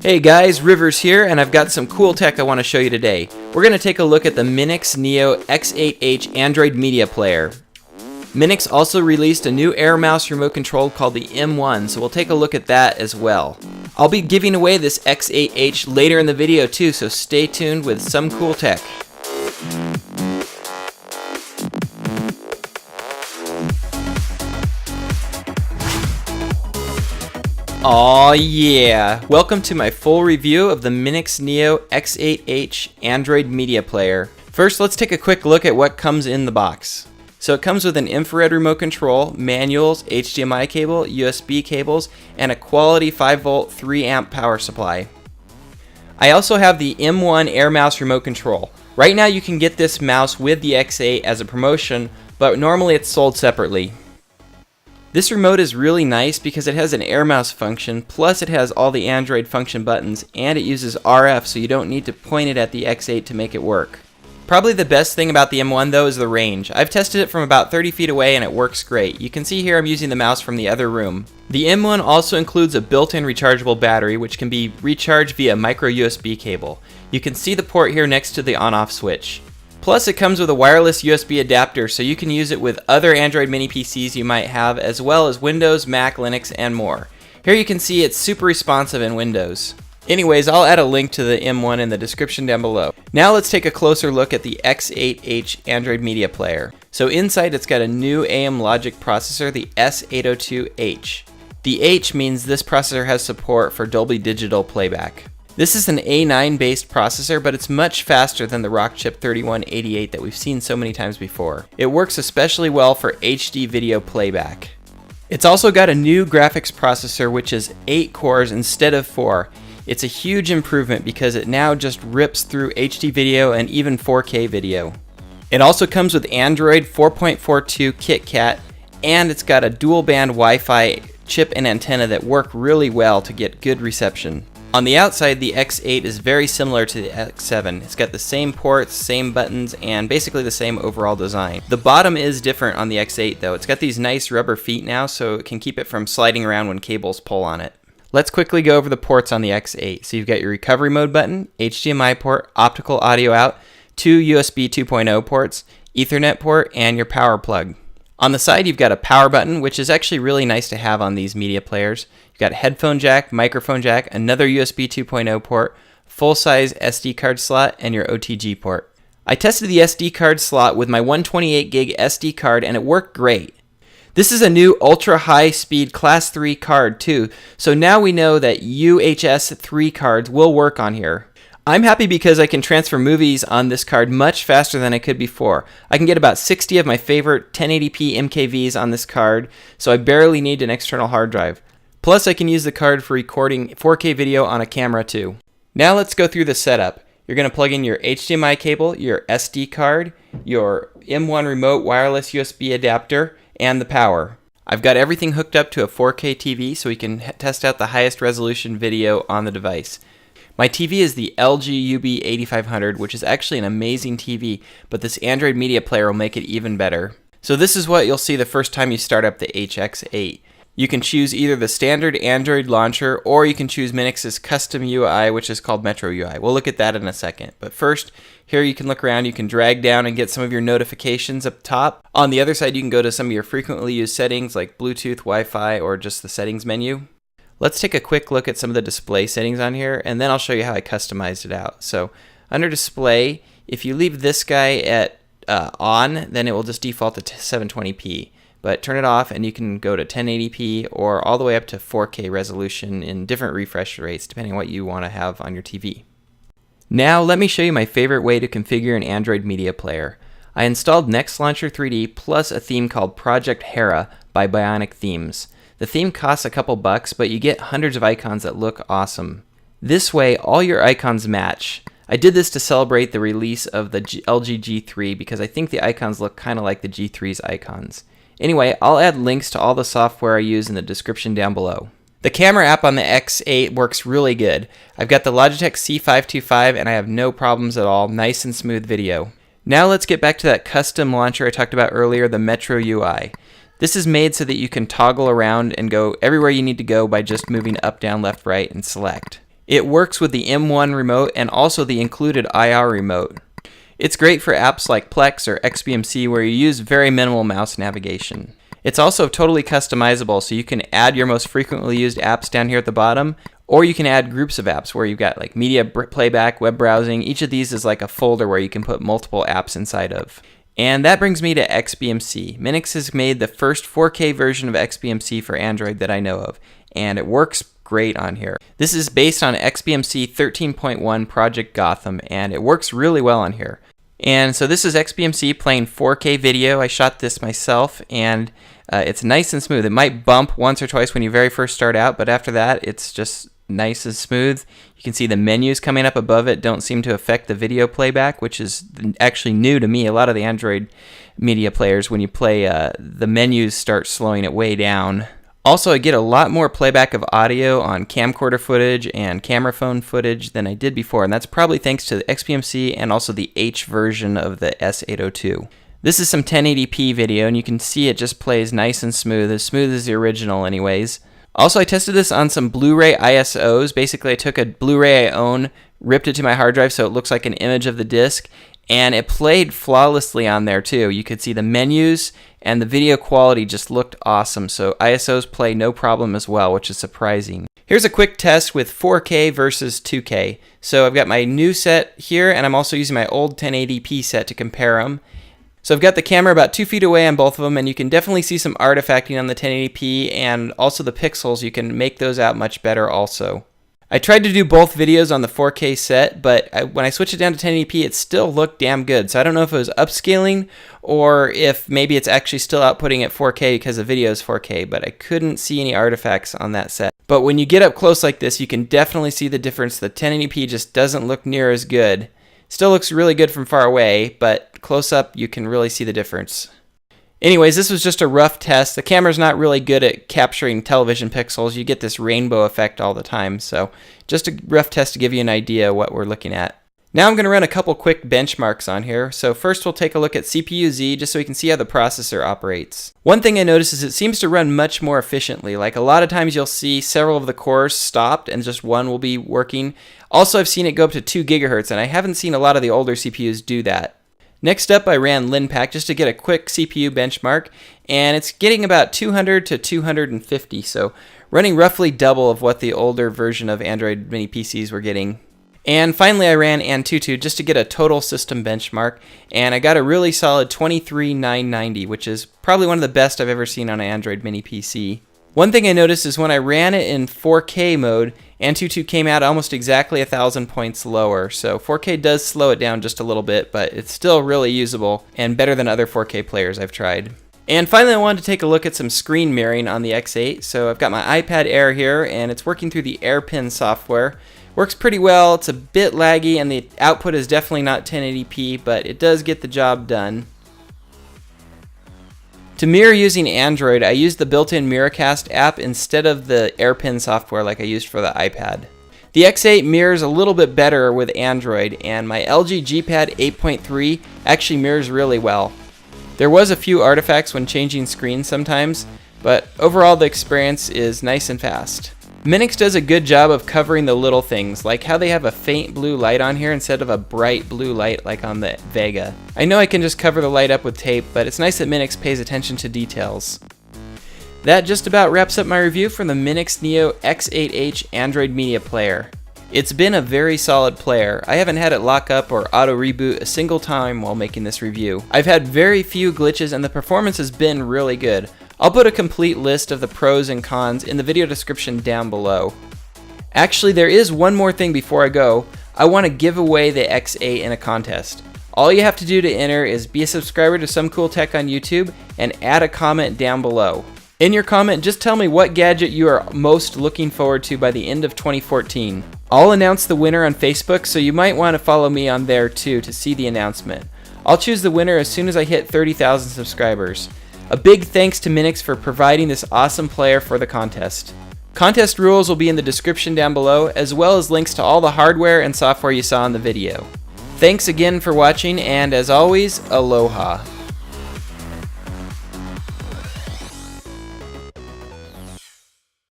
Hey guys, Rivers here, and I've got some cool tech I want to show you today. We're going to take a look at the Minix X8H Android Media Player. Minix also released a new Air Mouse remote control called the M1, so we'll take a look at that as well. I'll be giving away this X8H later in the video too, so stay tuned with some cool tech. Aw yeah! Welcome to my full review of the Minix X8H Android Media Player. First, let's take a quick look at what comes in the box. So it comes with an infrared remote control, manuals, HDMI cable, USB cables, and a quality 5V 3A power supply. I also have the M1 Air Mouse remote control. Right now you can get this mouse with the X8 as a promotion, but normally it's sold separately. This remote is really nice because it has an Air Mouse function, plus it has all the Android function buttons, and it uses RF, so you don't need to point it at the X8 to make it work. Probably the best thing about the M1 though is the range. I've tested it from about 30 feet away and it works great. You can see here I'm using the mouse from the other room. The M1 also includes a built-in rechargeable battery which can be recharged via micro USB cable. You can see the port here next to the on-off switch. Plus it comes with a wireless USB adapter so you can use it with other Android mini PCs you might have, as well as Windows, Mac, Linux, and more. Here you can see it's super responsive in Windows. Anyways, I'll add a link to the M1 in the description down below. Now let's take a closer look at the X8H Android Media Player. So inside it's got a new AM logic processor, the S802H. The H means this processor has support for Dolby Digital playback. This is an A9 based processor, but it's much faster than the Rockchip 3188 that we've seen so many times before. It works especially well for HD video playback. It's also got a new graphics processor which is 8 cores instead of 4. It's a huge improvement because it now just rips through HD video and even 4K video. It also comes with Android 4.42 KitKat, and it's got a dual band Wi-Fi chip and antenna that work really well to get good reception. On the outside, the X8 is very similar to the X7. It's got the same ports, same buttons, and basically the same overall design. The bottom is different on the X8 though. It's got these nice rubber feet now so it can keep it from sliding around when cables pull on it. Let's quickly go over the ports on the X8. So you've got your recovery mode button, HDMI port, optical audio out, 2 USB 2.0 ports, Ethernet port, and your power plug. On the side you've got a power button, which is actually really nice to have on these media players. You've got a headphone jack, microphone jack, another USB 2.0 port, full-size SD card slot, and your OTG port. I tested the SD card slot with my 128 gig SD card and it worked great. This is a new ultra high speed class 3 card too, so now we know that UHS 3 cards will work on here. I'm happy because I can transfer movies on this card much faster than I could before. I can get about 60 of my favorite 1080p MKVs on this card, so I barely need an external hard drive. Plus I can use the card for recording 4K video on a camera too. Now let's go through the setup. You're going to plug in your HDMI cable, your SD card, your M1 remote wireless USB adapter, and the power. I've got everything hooked up to a 4K TV so we can test out the highest resolution video on the device. My TV is the LG UB8500, which is actually an amazing TV, but this Android Media Player will make it even better. So this is what you'll see the first time you start up the HX8. You can choose either the standard Android launcher or you can choose Minix's custom UI, which is called Metro UI. We'll look at that in a second. But first, here you can look around, you can drag down and get some of your notifications up top. On the other side, you can go to some of your frequently used settings like Bluetooth, Wi-Fi, or just the settings menu. Let's take a quick look at some of the display settings on here, and then I'll show you how I customized it out. So under display, if you leave this guy at on, then it will just default to 720p. But turn it off and you can go to 1080p or all the way up to 4K resolution in different refresh rates depending on what you want to have on your TV. Now let me show you my favorite way to configure an Android media player. I installed Next Launcher 3D plus a theme called Project Hera by Bionic Themes. The theme costs a couple bucks, but you get hundreds of icons that look awesome. This way all your icons match. I did this to celebrate the release of the LG G3 because I think the icons look kind of like the G3's icons. Anyway, I'll add links to all the software I use in the description down below. The camera app on the X8 works really good. I've got the Logitech C525 and I have no problems at all. Nice and smooth video. Now let's get back to that custom launcher I talked about earlier, the Metro UI. This is made so that you can toggle around and go everywhere you need to go by just moving up, down, left, right, and select. It works with the M1 remote and also the included IR remote. It's great for apps like Plex or XBMC where you use very minimal mouse navigation. It's also totally customizable, so you can add your most frequently used apps down here at the bottom, or you can add groups of apps where you've got like media playback, web browsing. Each of these is like a folder where you can put multiple apps inside of. And that brings me to XBMC. Minix has made the first 4K version of XBMC for Android that I know of, and it works great on here. This is based on XBMC 13.1 Project Gotham, and it works really well on here. And so this is XBMC playing 4K video. I shot this myself, and it's nice and smooth. It might bump once or twice when you very first start out, but after that, it's just nice and smooth. You can see the menus coming up above it don't seem to affect the video playback, which is actually new to me. A lot of the Android media players, when you play, the menus start slowing it way down. Also, I get a lot more playback of audio on camcorder footage and camera phone footage than I did before, and that's probably thanks to the XBMC and also the H version of the S802. This is some 1080p video, and you can see it just plays nice and smooth as the original anyways. Also, I tested this on some Blu-ray ISOs. Basically, I took a Blu-ray I own, ripped it to my hard drive so it looks like an image of the disc, and it played flawlessly on there too. You could see the menus, and the video quality just looked awesome, so ISOs play no problem as well, which is surprising. Here's a quick test with 4K versus 2K. So I've got my new set here, and I'm also using my old 1080p set to compare them. So I've got the camera about 2 feet away on both of them, and you can definitely see some artifacting on the 1080p, and also the pixels, you can make those out much better also. I tried to do both videos on the 4K set, but when I switched it down to 1080p, it still looked damn good. So I don't know if it was upscaling or if maybe it's actually still outputting at 4K because the video is 4K, but I couldn't see any artifacts on that set. But when you get up close like this, you can definitely see the difference. The 1080p just doesn't look near as good. Still looks really good from far away, but close up you can really see the difference. Anyways, this was just a rough test. The camera's not really good at capturing television pixels. You get this rainbow effect all the time, so just a rough test to give you an idea what we're looking at. Now I'm going to run a couple quick benchmarks on here. So first we'll take a look at CPU-Z just so we can see how the processor operates. One thing I noticed is it seems to run much more efficiently. Like a lot of times you'll see several of the cores stopped and just one will be working. Also, I've seen it go up to 2 gigahertz, and I haven't seen a lot of the older CPUs do that. Next up, I ran LinPack just to get a quick CPU benchmark, and it's getting about 200 to 250, so running roughly double of what the older version of Android mini PCs were getting. And finally, I ran Antutu just to get a total system benchmark, and I got a really solid 23,990, which is probably one of the best I've ever seen on an Android mini PC. One thing I noticed is when I ran it in 4K mode, Antutu came out almost exactly 1,000 points lower, so 4K does slow it down just a little bit, but it's still really usable and better than other 4K players I've tried. And finally, I wanted to take a look at some screen mirroring on the X8. So I've got my iPad Air here, and it's working through the AirPin software. Works pretty well. It's a bit laggy, and the output is definitely not 1080p, but it does get the job done. To mirror using Android, I used the built-in Miracast app instead of the AirPin software like I used for the iPad. The X8 mirrors a little bit better with Android, and my LG G Pad 8.3 actually mirrors really well. There was a few artifacts when changing screens sometimes, but overall the experience is nice and fast. Minix does a good job of covering the little things, like how they have a faint blue light on here instead of a bright blue light like on the Vega. I know I can just cover the light up with tape, but it's nice that Minix pays attention to details. That just about wraps up my review for the Minix Neo X8H Android media player. It's been a very solid player. I haven't had it lock up or auto reboot a single time while making this review. I've had very few glitches and the performance has been really good. I'll put a complete list of the pros and cons in the video description down below. Actually, there is one more thing before I go. I want to give away the X8 in a contest. All you have to do to enter is be a subscriber to Some Cool Tech on YouTube and add a comment down below. In your comment, just tell me what gadget you are most looking forward to by the end of 2014. I'll announce the winner on Facebook, so you might want to follow me on there too to see the announcement. I'll choose the winner as soon as I hit 30,000 subscribers. A big thanks to Minix for providing this awesome player for the contest. Contest rules will be in the description down below, as well as links to all the hardware and software you saw in the video. Thanks again for watching, and as always, aloha.